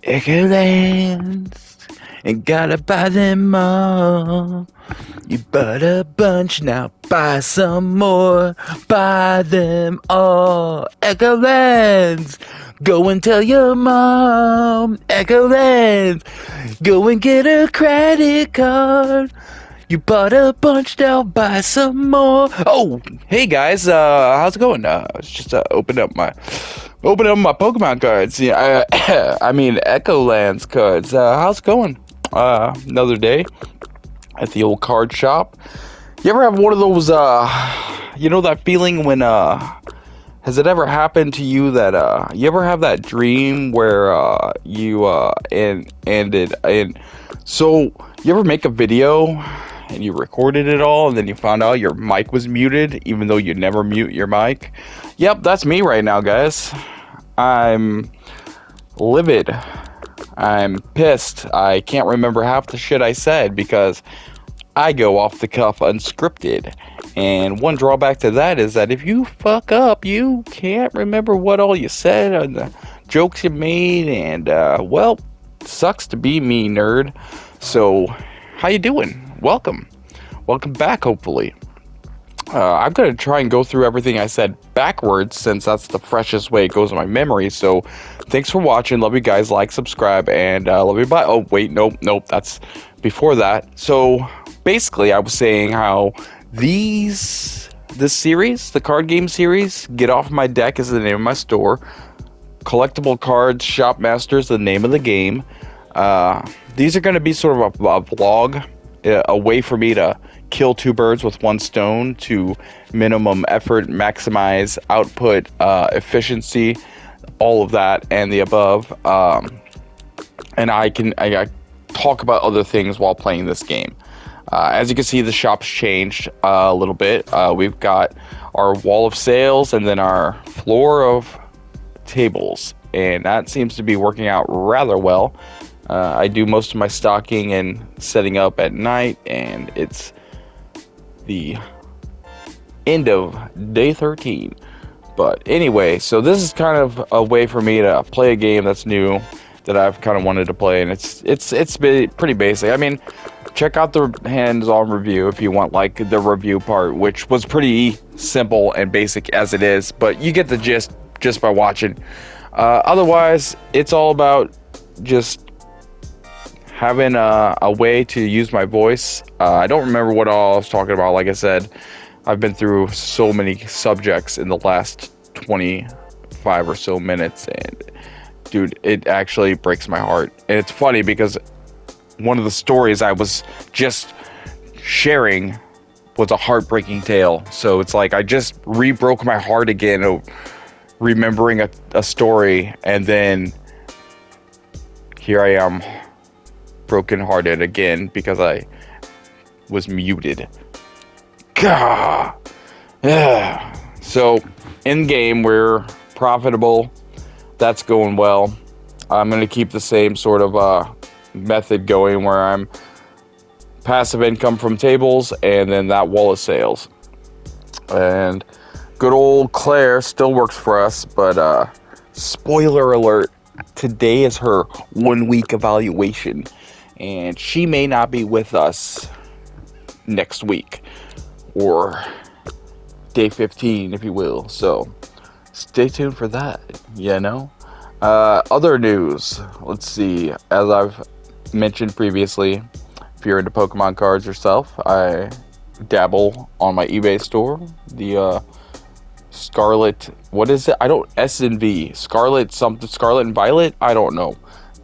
Echolands, and gotta buy them all. You bought a bunch, now buy some more. Buy them all. Echolands, go and tell your mom. Echolands, go and get a credit card. You bought a bunch, now buy some more. Oh, hey guys, how's it going? Just open up my Pokemon cards. Yeah, I mean Echolands cards. How's it going? Another day at the old card shop. You ever have one of those? You know that feeling when has it ever happened to you that you ever have that dream where so you ever make a video and you recorded it all and then you found out your mic was muted even though you never mute your mic? Yep, that's me right now, guys. I'm livid. I'm pissed. I can't remember half the shit I said because I go off the cuff unscripted. And one drawback to that is that if you fuck up, you can't remember what all you said and the jokes you made. And, well, sucks to be me, nerd. So, how you doing? Welcome. Welcome back, hopefully. I'm going to try and go through everything I said backwards since that's the freshest way it goes in my memory. So, thanks for watching. Love you guys. Like, subscribe, and love you. Bye. Oh, wait. Nope. That's before that. So, basically, I was saying how this series, the card game series, Get Off My Deck is the name of my store. Collectible Card Shop Master is the name of the game. These are going to be sort of a vlog, a way for me to kill two birds with one stone to minimum effort, maximize output, efficiency, all of that and the above. And I talk about other things while playing this game. As you can see, the shop's changed a little bit. We've got our wall of sales and then our floor of tables, and that seems to be working out rather well. I do most of my stocking and setting up at night, and it's the end of day 13. But anyway, so this is kind of a way for me to play a game that's new that I've kind of wanted to play, and it's been pretty basic. I mean, check out the hands-on review if you want, like, the review part, which was pretty simple and basic as it is, but you get the gist just by watching. Otherwise, it's all about just having a way to use my voice. I don't remember what all I was talking about. Like I said, I've been through so many subjects in the last 25 or so minutes, and dude, it actually breaks my heart. And it's funny because one of the stories I was just sharing was a heartbreaking tale. So it's like I just re-broke my heart again of remembering a story, and then here I am brokenhearted again because I was muted. Gah! Yeah. So in game we're profitable. That's going well. I'm going to keep the same sort of method going where I'm passive income from tables and then that wall of sales. And good old Claire still works for us, but spoiler alert, today is her 1 week evaluation and she may not be with us next week or day 15, if you will. So stay tuned for that, you know. Other news, let's see, as I've mentioned previously, if you're into Pokemon cards yourself, I dabble on my eBay store, the Scarlet, what is it? I don't, S and V, Scarlet something, Scarlet and Violet, I don't know.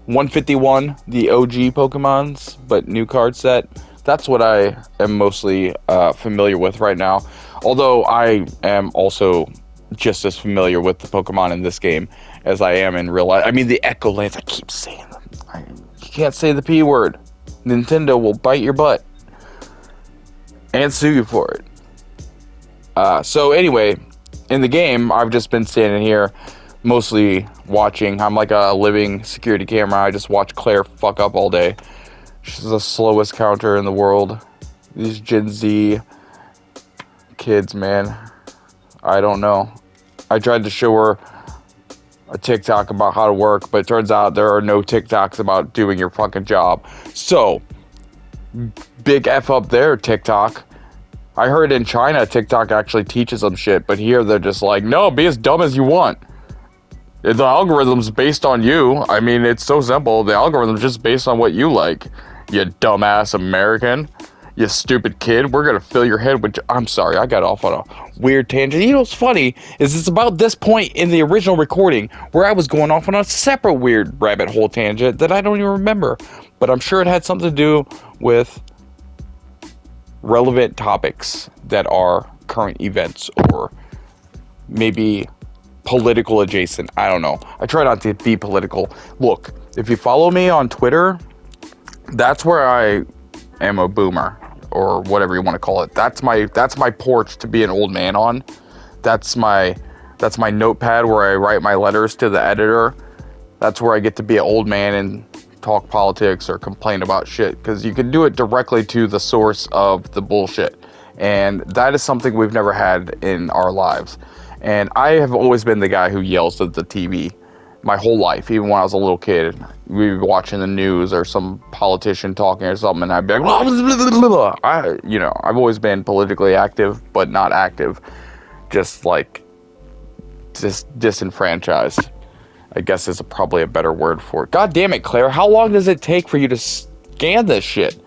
151, the OG Pokemons, but new card set. That's what I am mostly familiar with right now. Although I am also just as familiar with the Pokemon in this game as I am in real life. I mean, the Echolands, I keep saying them. You can't say the P word. Nintendo will bite your butt and sue you for it. So anyway, in the game, I've just been standing here mostly watching. I'm like a living security camera. I just watch Claire fuck up all day. She's the slowest counter in the world. These Gen Z kids, man. I don't know. I tried to show her a TikTok about how to work, but it turns out there are no TikToks about doing your fucking job. So, big F up there, TikTok. I heard in China, TikTok actually teaches them shit, but here they're just like, no, be as dumb as you want. The algorithm's based on you. I mean, it's so simple. The algorithm's just based on what you like. You dumbass American. You stupid kid. We're gonna fill your head with... I'm sorry, I got off on a weird tangent. You know what's funny is it's about this point in the original recording where I was going off on a separate weird rabbit hole tangent that I don't even remember. But I'm sure it had something to do with relevant topics that are current events or maybe political adjacent. I don't know. I try not to be political. Look, if you follow me on Twitter, that's where I am a boomer or whatever you want to call it. That's my porch to be an old man on. That's my notepad where I write my letters to the editor. That's where I get to be an old man and talk politics or complain about shit, because you can do it directly to the source of the bullshit. And that is something we've never had in our lives. And I have always been the guy who yells at the TV my whole life. Even when I was a little kid, we'd be watching the news or some politician talking or something, and I'd be like, blah, blah, blah, blah. I've always been politically active, but not active. Just disenfranchised, I guess is probably a better word for it. God damn it, Claire. How long does it take for you to scan this shit?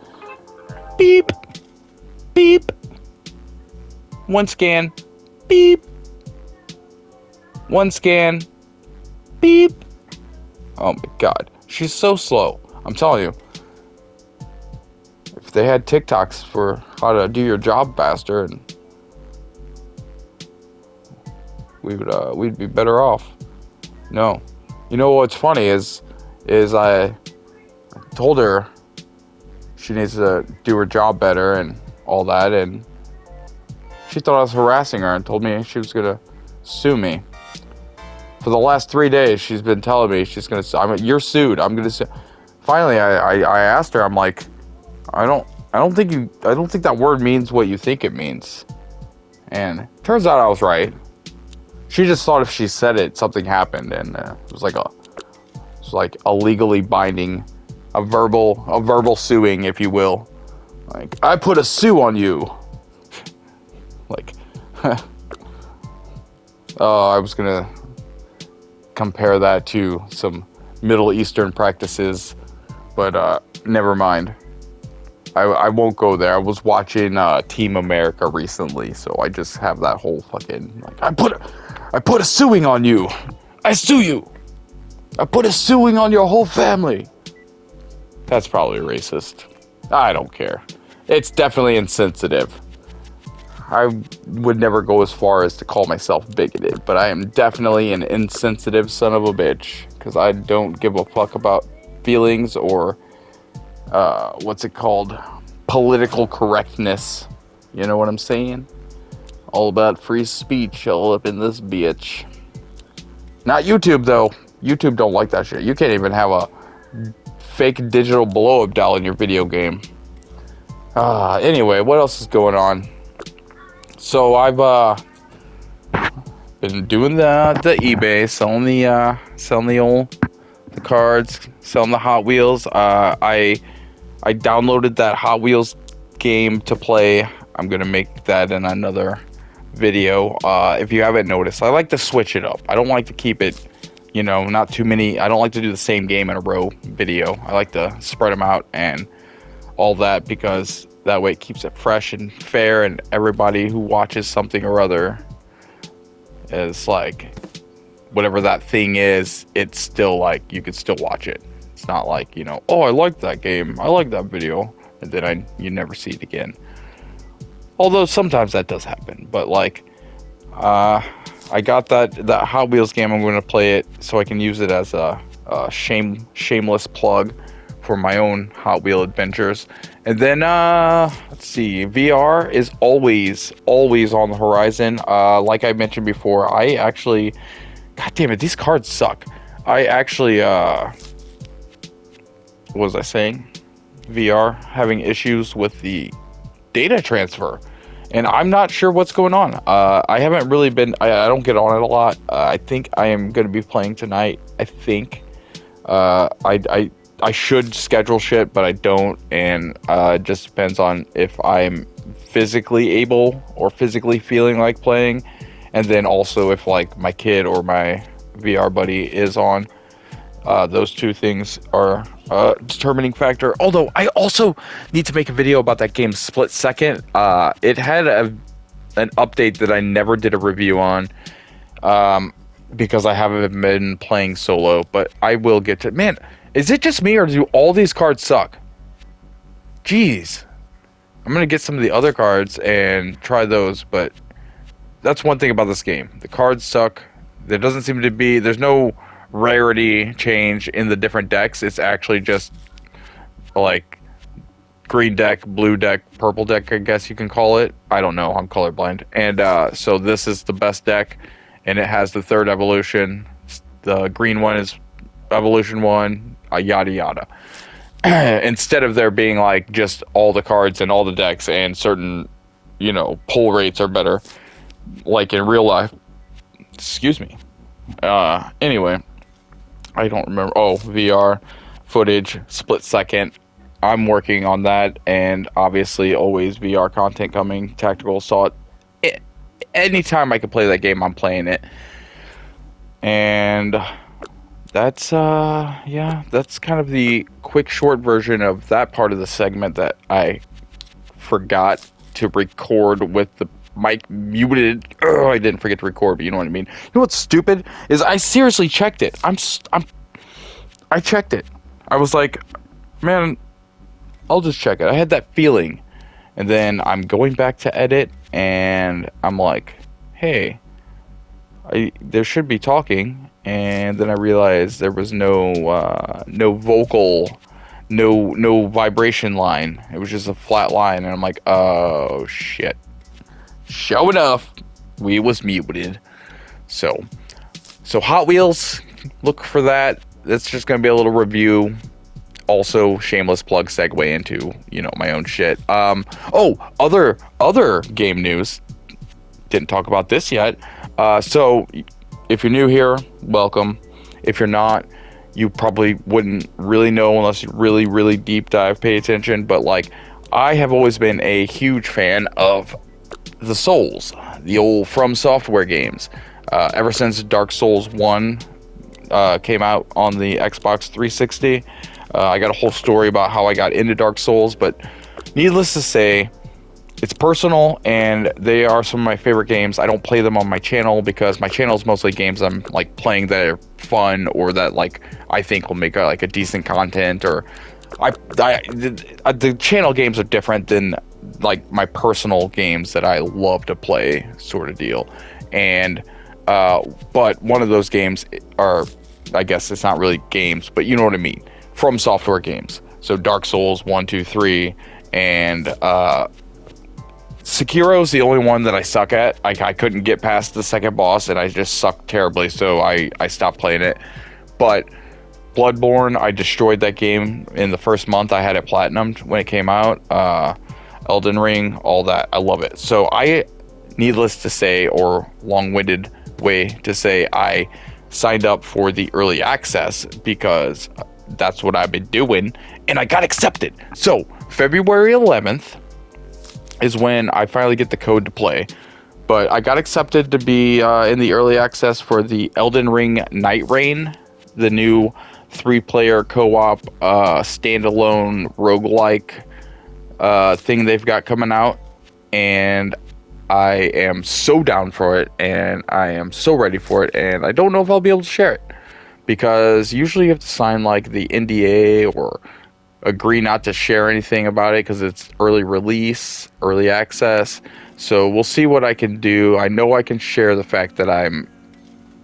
Beep. Beep. One scan. Beep. One scan. Beep. Oh my god. She's so slow. I'm telling you. If they had TikToks for how to do your job faster, and we'd be better off. No. You know what's funny is I told her she needs to do her job better and all that, and she thought I was harassing her and told me she was gonna sue me. For the last 3 days, she's been telling me she's gonna sue. You're sued. I'm gonna sue. Finally, I asked her. I'm like, I don't think that word means what you think it means. And turns out I was right. She just thought if she said it, something happened, and it was like a legally binding, a verbal suing, if you will. Like, I put a sue on you. Like, oh, I was gonna compare that to some Middle Eastern practices, but never mind. I won't go there. I was watching Team America recently, so I just have that whole fucking, like, I put a suing on you. I sue you. I put a suing on your whole family. That's probably racist. I don't care. It's definitely insensitive. I would never go as far as to call myself bigoted, but I am definitely an insensitive son of a bitch, because I don't give a fuck about feelings or what's it called? Political correctness. You know what I'm saying? All about free speech all up in this bitch. Not YouTube, though. YouTube don't like that shit. You can't even have a fake digital blow-up doll in your video game. Anyway, what else is going on? So I've been doing the eBay, selling the cards, selling the Hot Wheels. I downloaded that Hot Wheels game to play. I'm gonna make that in another video. If you haven't noticed, I like to switch it up. I don't like to keep it, not too many. I don't like to do the same game in a row video. I like to spread them out and all that, because that way it keeps it fresh and fair, and everybody who watches something or other is like, whatever that thing is, it's still like, you can still watch it. It's not like, oh, I like that game, I like that video, and then you never see it again. Although sometimes that does happen, but like, I got that Hot Wheels game. I'm going to play it so I can use it as a shameless plug for my own Hot Wheel adventures. And then, let's see, VR is always on the horizon. Like I mentioned before, I actually, god damn it, these cards suck. I actually, what was I saying? VR having issues with the data transfer. and I'm not sure what's going on. I haven't really been. I don't get on it a lot. I think I am going to be playing tonight. I think. I should schedule shit, but I don't, and it just depends on if I'm physically able or physically feeling like playing, and then also if like my kid or my VR buddy is on. Those two things are a determining factor. Although I also need to make a video about that game Split Second. It had an update that I never did a review on because I haven't been playing solo. But I will get to. Man, is it just me or do all these cards suck? Jeez. I'm gonna get some of the other cards and try those. But that's one thing about this game. The cards suck. There doesn't seem to be. There's no rarity change in the different decks. It's actually just like green deck, blue deck, purple deck, I guess you can call it. I don't know, I'm colorblind. And so this is the best deck, and it has the third evolution. The green one is evolution 1, yada yada. Instead of there being like just all the cards and all the decks and certain, pull rates are better like in real life. Excuse me. Anyway, I don't remember. Oh, VR footage, Split Second. I'm working on that, and obviously always VR content coming. Tactical Assault. Anytime I can play that game, I'm playing it. And that's that's kind of the quick short version of that part of the segment that I forgot to record with the mic muted. I didn't forget to record, but you know what I mean. You know what's stupid is I seriously checked it. I checked it. I was like, man, I'll just check it. I had that feeling, and then I'm going back to edit, and I'm like, hey, there should be talking, and then I realized there was no vocal, no vibration line. It was just a flat line, and I'm like, oh shit. Sure enough, we was muted. So Hot Wheels, look for that. That's just gonna be a little review. Also, shameless plug segue into my own shit. Other game news. Didn't talk about this yet. So if you're new here, welcome. If you're not, you probably wouldn't really know unless you really deep dive, pay attention. But like, I have always been a huge fan of the Souls, the old From Software games. Ever since Dark Souls 1 came out on the Xbox 360, I got a whole story about how I got into Dark Souls, but needless to say, it's personal, and they are some of my favorite games. I don't play them on my channel because my channel is mostly games I'm like playing that are fun or that like I think will make a decent content. Or the channel games are different than like my personal games that I love to play, sort of deal. And but one of those games are, I guess it's not really games, but you know what I mean, From Software games. So Dark Souls 1, 2, 3, and Sekiro's the only one that I suck at. I couldn't get past the second boss, and I just sucked terribly, so I stopped playing it. But Bloodborne, I destroyed that game in the first month. I had it platinumed when it came out. Elden Ring, all that. I love it. So needless to say, or long-winded way to say, I signed up for the early access because that's what I've been doing, and I got accepted. So February 11th is when I finally get the code to play. But I got accepted to be in the early access for the Elden Ring Night Reign, the new 3-player co-op standalone roguelike thing they've got coming out. And I am so down for it, and I am so ready for it, and I don't know if I'll be able to share it, because usually you have to sign like the NDA or agree not to share anything about it because it's early release, early access. So we'll see what I can do. I know I can share the fact that I'm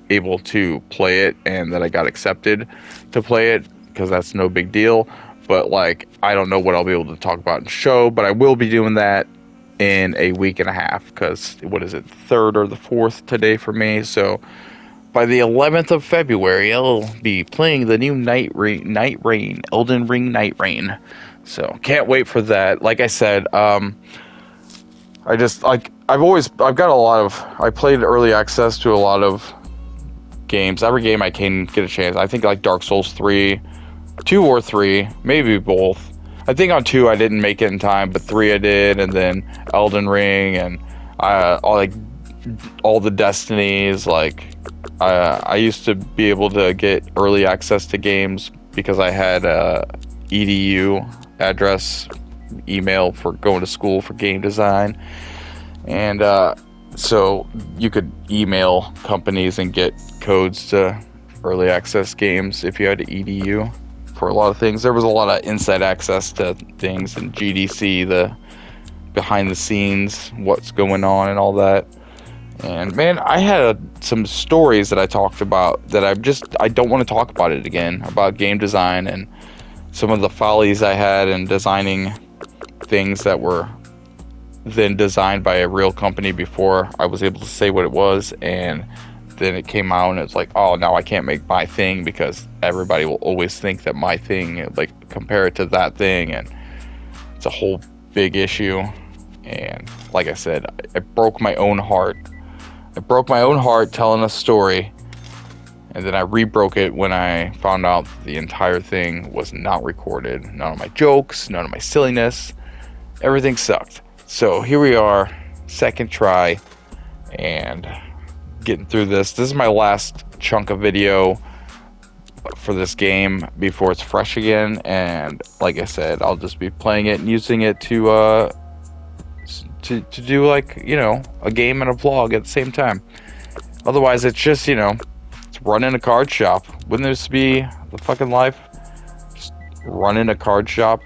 able to play it and that I got accepted to play it, because that's no big deal. But like, I don't know what I'll be able to talk about and show, but I will be doing that in a week and a half, because what is it, 3rd or the 4th today for me. So by the 11th of February, I'll be playing the new Night Reign, Elden Ring Night Reign. So can't wait for that. Like I said, I just like I've got a lot of I played early access to a lot of games. Every game I can get a chance. I think like Dark Souls 3, 2 or 3, maybe both. I think on 2 I didn't make it in time, but 3 I did, and then Elden Ring and all the Destinies. Like I used to be able to get early access to games because I had a edu address, email for going to school for game design, and so you could email companies and get codes to early access games if you had an edu for a lot of things. There was a lot of inside access to things in GDC, the behind the scenes, what's going on and all that. And man, I had some stories that I talked about that I don't want to talk about it again, about game design and some of the follies I had in designing things that were then designed by a real company before I was able to say what it was. And then it came out and it's like, oh, now I can't make my thing because everybody will always think that my thing, like, compare it to that thing, and it's a whole big issue. And like I said, I broke my own heart. I broke my own heart telling a story, and then I re-broke it when I found out the entire thing was not recorded. None of my jokes, none of my silliness, everything sucked. So here we are, second try, and getting through this. This is my last chunk of video for this game before it's fresh again, and like I said, I'll just be playing it and using it to do, like, you know, a game and a vlog at the same time. Otherwise, it's just, you know, it's running a card shop. Wouldn't this be the fucking life? Just running a card shop.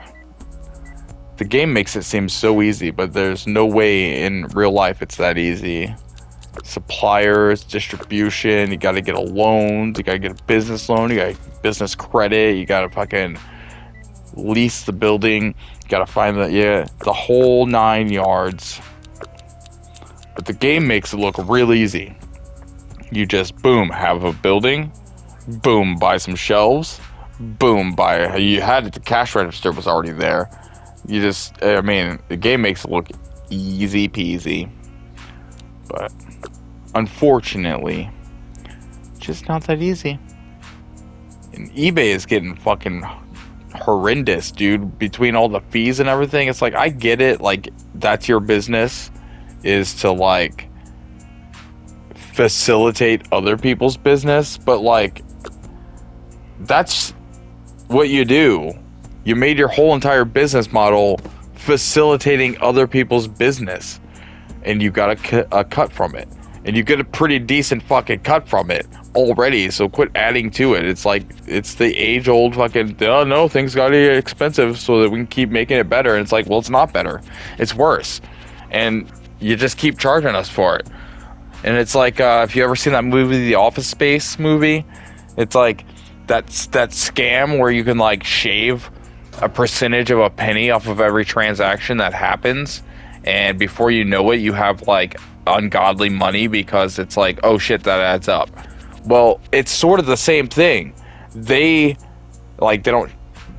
The game makes it seem so easy, but there's no way in real life it's that easy. Suppliers, distribution, you gotta get a loan, you gotta get a business loan, you got business credit, you gotta fucking lease the building, you gotta find the whole 9 yards. But the game makes it look real easy. You just, boom, have a building, boom, buy some shelves, boom, you had it, the cash register was already there. You just, I mean, the game makes it look easy peasy. But unfortunately, just not that easy. And eBay is getting fucking horrendous, dude. Between all the fees and everything, it's like, I get it, like, that's your business, is to, like, facilitate other people's business, but, like, that's what you do. You made your whole entire business model facilitating other people's business, and you got a cut from it, and you get a pretty decent fucking cut from it already, so quit adding to it. It's like, it's the age-old fucking, oh no, things gotta get expensive so that we can keep making it better. And it's like, well, it's not better, it's worse, and you just keep charging us for it. And it's like, if you ever seen that movie, the Office Space movie, it's like that scam where you can, like, shave a percentage of a penny off of every transaction that happens, and before you know it, you have, like, ungodly money because it's like, oh shit, that adds up. Well, it's sort of the same thing. They don't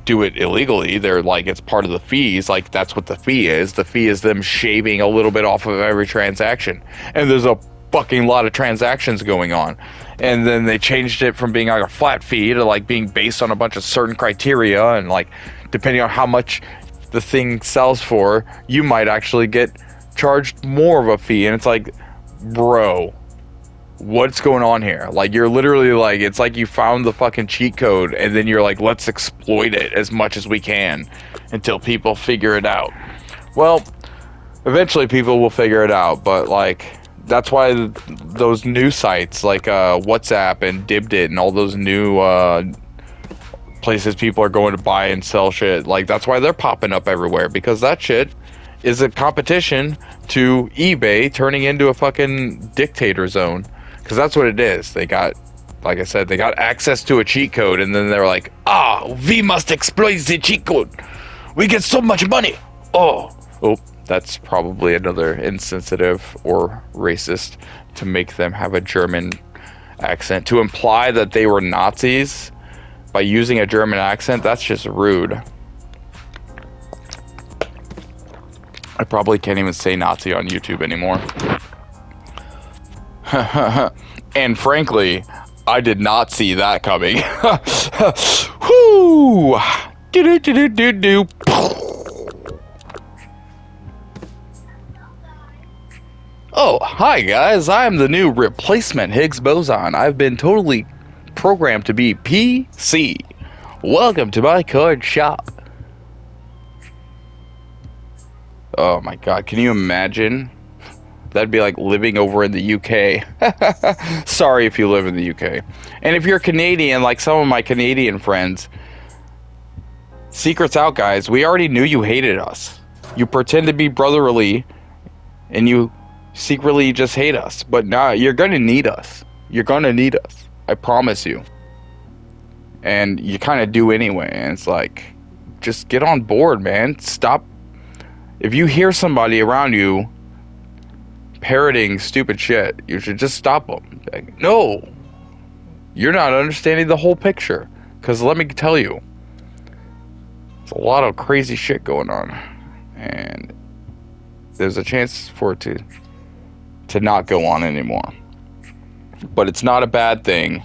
do it illegally. They're like, it's part of the fees. Like, that's what the fee is. The fee is them shaving a little bit off of every transaction. And there's a fucking lot of transactions going on. And then they changed it from being like a flat fee to, like, being based on a bunch of certain criteria, and, like, depending on how much the thing sells for, you might actually get charged more of a fee. And it's like, bro, what's going on here? Like, you're literally like, it's like you found the fucking cheat code, and then you're like, let's exploit it as much as we can until people figure it out. Well, eventually people will figure it out, but, like, that's why those new sites like WhatsApp and Dibdit and all those new places people are going to buy and sell shit, like, that's why they're popping up everywhere, because that shit is a competition to eBay turning into a fucking dictator zone. Because that's what it is. They got, like I said, they got access to a cheat code, and then they're like, we must exploit the cheat code. We get so much money. Oh, that's probably another insensitive or racist to make them have a German accent. To imply that they were Nazis by using a German accent, that's just rude. I probably can't even say Nazi on YouTube anymore. And frankly, I did not see that coming. Whoo! Do-do-do-do-do-do. Oh, hi guys, I'm the new replacement Higgs boson. I've been totally programmed to be PC. Welcome to my card shop. Oh my god, can you imagine? That'd be like living over in the UK. Sorry if you live in the UK. And if you're Canadian, like some of my Canadian friends, secret's out, guys. We already knew you hated us. You pretend to be brotherly, and you secretly just hate us. But nah, you're gonna need us. You're gonna need us. I promise you. And you kind of do anyway. And it's like, just get on board, man. Stop. If you hear somebody around you parroting stupid shit, you should just stop them. Like, no, you're not understanding the whole picture. Because let me tell you, there's a lot of crazy shit going on, and there's a chance for it to not go on anymore. But it's not a bad thing,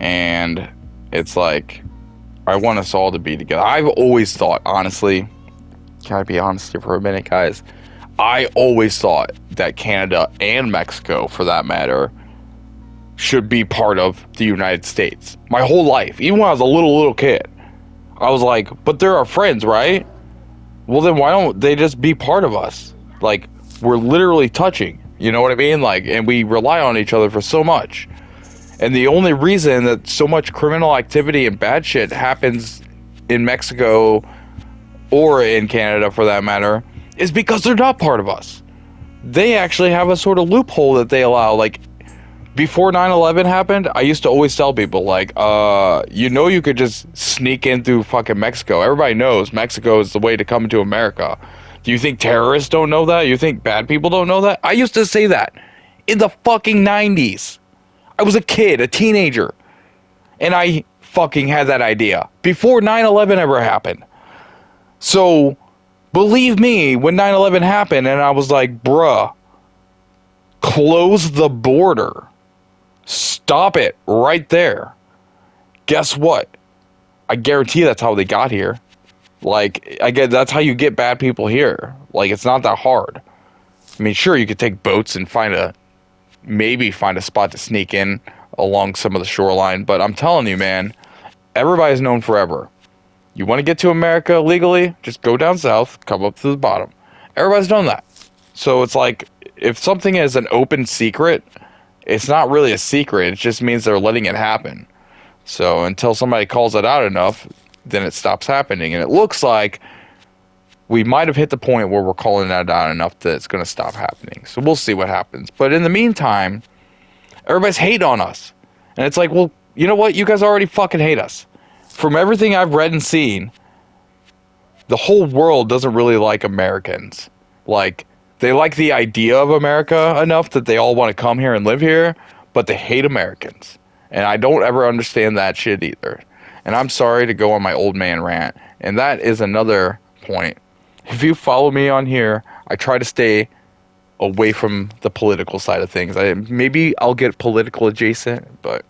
and it's like, I want us all to be together. I've always thought, honestly, can I be honest here for a minute, guys? I always thought that Canada and Mexico, for that matter, should be part of the United States. My whole life, even when I was a little kid, I was like, but they're our friends, right? Well, then why don't they just be part of us? Like, we're literally touching, you know what I mean? Like, and we rely on each other for so much. And the only reason that so much criminal activity and bad shit happens in Mexico or in Canada, for that matter, is because they're not part of us. They actually have a sort of loophole that they allow. Like, before 9/11 happened, I used to always tell people, like, you know, you could just sneak in through fucking Mexico. Everybody knows Mexico is the way to come to America. Do you think terrorists don't know that? You think bad people don't know that? I used to say that in the fucking 90s. I was a kid, a teenager, and I fucking had that idea before 9/11 ever happened. So, believe me, when 9/11 happened, and I was like, bruh, close the border. Stop it right there. Guess what? I guarantee that's how they got here. Like, that's how you get bad people here. Like, it's not that hard. I mean, sure, you could take boats and maybe find a spot to sneak in along some of the shoreline, but I'm telling you, man, everybody's known forever. You want to get to America legally? Just go down south, come up to the bottom. Everybody's done that. So it's like, if something is an open secret, it's not really a secret. It just means they're letting it happen. So until somebody calls it out enough, then it stops happening. And it looks like we might have hit the point where we're calling that out enough that it's going to stop happening. So we'll see what happens. But in the meantime, everybody's hating on us. And it's like, well, you know what? You guys already fucking hate us. From everything I've read and seen, the whole world doesn't really like Americans. Like, they like the idea of America enough that they all want to come here and live here, but they hate Americans. And I don't ever understand that shit either. And I'm sorry to go on my old man rant. And that is another point. If you follow me on here, I try to stay away from the political side of things. Maybe I'll get political adjacent, but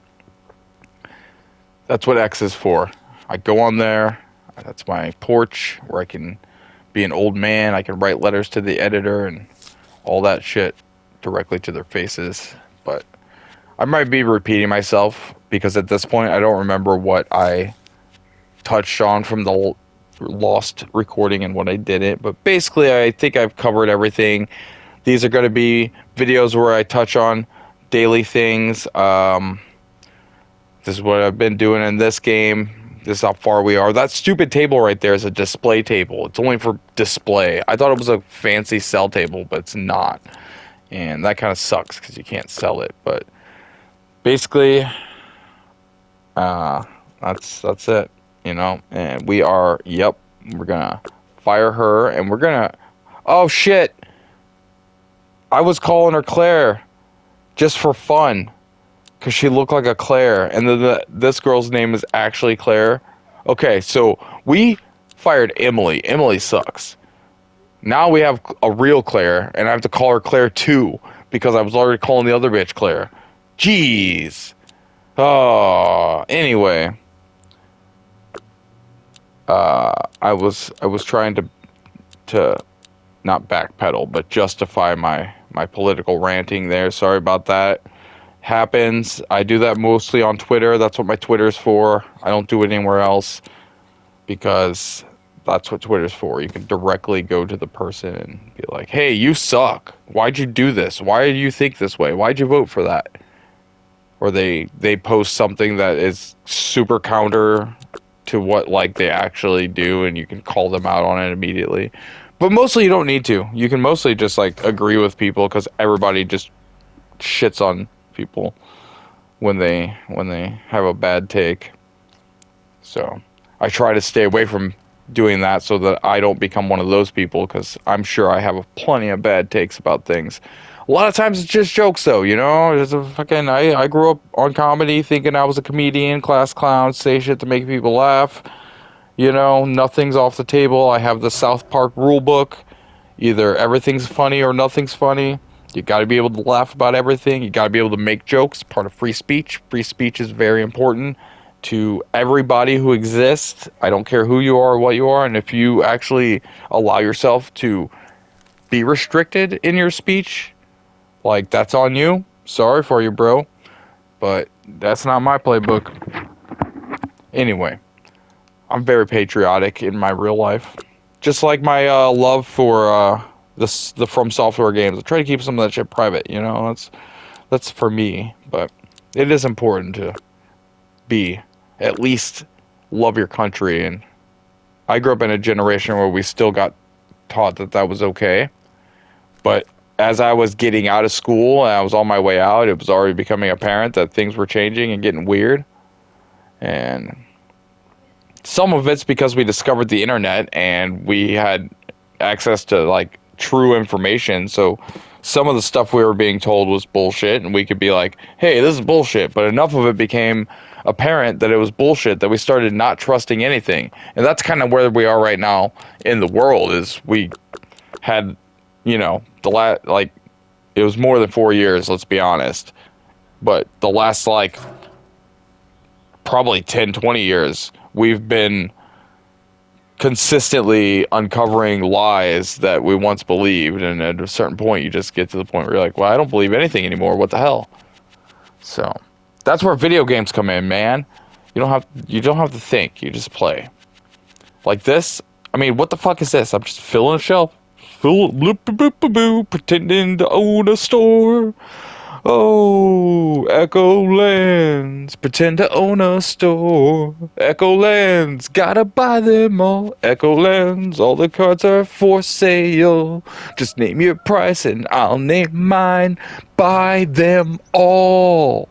that's what X is for. I go on there. That's my porch where I can be an old man. I can write letters to the editor and all that shit directly to their faces. But I might be repeating myself because at this point I don't remember what I touched on from the lost recording and what I didn't. But basically, I think I've covered everything. These are going to be videos where I touch on daily things. This is what I've been doing in this game. This is how far we are. That stupid table right there is a display table. It's only for display. I thought it was a fancy sell table, but it's not. And that kind of sucks because you can't sell it. But basically, that's it. You know, and we are, we're gonna fire her, and we're gonna, oh shit, I was calling her Claire, just for fun, because she looked like a Claire, and this girl's name is actually Claire. Okay, so we fired Emily. Emily sucks. Now we have a real Claire, and I have to call her Claire 2 because I was already calling the other bitch Claire. Jeez. Oh, anyway. I was trying to not backpedal, but justify my political ranting there. Sorry about that. Happens. I do that mostly on Twitter. That's what my Twitter's for. I don't do it anywhere else because that's what Twitter's for. You can directly go to the person and be like, hey, you suck. Why'd you do this? Why do you think this way? Why'd you vote for that? Or they post something that is super counter to what like they actually do, and you can call them out on it immediately. But mostly you don't need to. You can mostly just like agree with people because everybody just shits on people when they have a bad take. So I try to stay away from doing that so that I don't become one of those people, because I'm sure I have plenty of bad takes about things. A lot of times it's just jokes, though, you know? It's a fucking, I grew up on comedy thinking I was a comedian, class clown, say shit to make people laugh. You know, nothing's off the table. I have the South Park rule book. Either everything's funny or nothing's funny. You gotta be able to laugh about everything. You gotta be able to make jokes. Part of free speech. Free speech is very important to everybody who exists. I don't care who you are or what you are. And if you actually allow yourself to be restricted in your speech, like, that's on you. Sorry for you, bro. But that's not my playbook. Anyway, I'm very patriotic in my real life. Just like my love for the From Software games. I try to keep some of that shit private, you know? That's for me. But it is important to be, at least, love your country. And I grew up in a generation where we still got taught that that was okay. But as I was getting out of school and I was on my way out, it was already becoming apparent that things were changing and getting weird. And some of it's because we discovered the internet and we had access to like true information. So some of the stuff we were being told was bullshit, and we could be like, hey, this is bullshit. But enough of it became apparent that it was bullshit that we started not trusting anything. And that's kind of where we are right now in the world. Is we had, you know, it was more than 4 years, let's be honest. But the last, like, probably 10, 20 years, we've been consistently uncovering lies that we once believed. And at a certain point, you just get to the point where you're like, well, I don't believe anything anymore. What the hell? So that's where video games come in, man. You don't have to think. You just play. Like this. I mean, what the fuck is this? I'm just filling a shelf. Pretending to own a store. Oh, Echo Lands, pretend to own a store. Echo Lands, gotta buy them all. Echo Lands, all the cards are for sale. Just name your price and I'll name mine. Buy them all.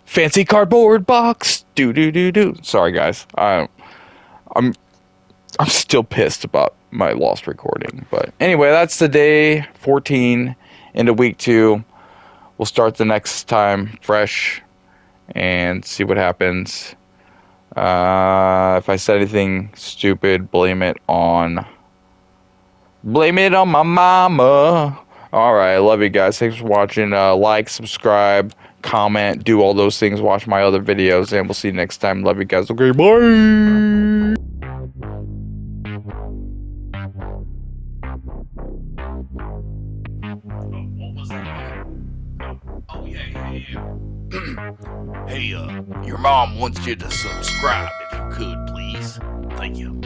Fancy cardboard box. Do. Sorry, guys. I'm still pissed about my lost recording. But anyway, that's the day 14 into week 2. We'll start the next time fresh and see what happens. If I said anything stupid, blame it on my mama. Alright, I love you guys. Thanks for watching. Like, subscribe, comment, do all those things. Watch my other videos, and we'll see you next time. Love you guys. Okay, bye. What was that? Oh, yeah. Hey, your mom wants you to subscribe if you could, please. Thank you.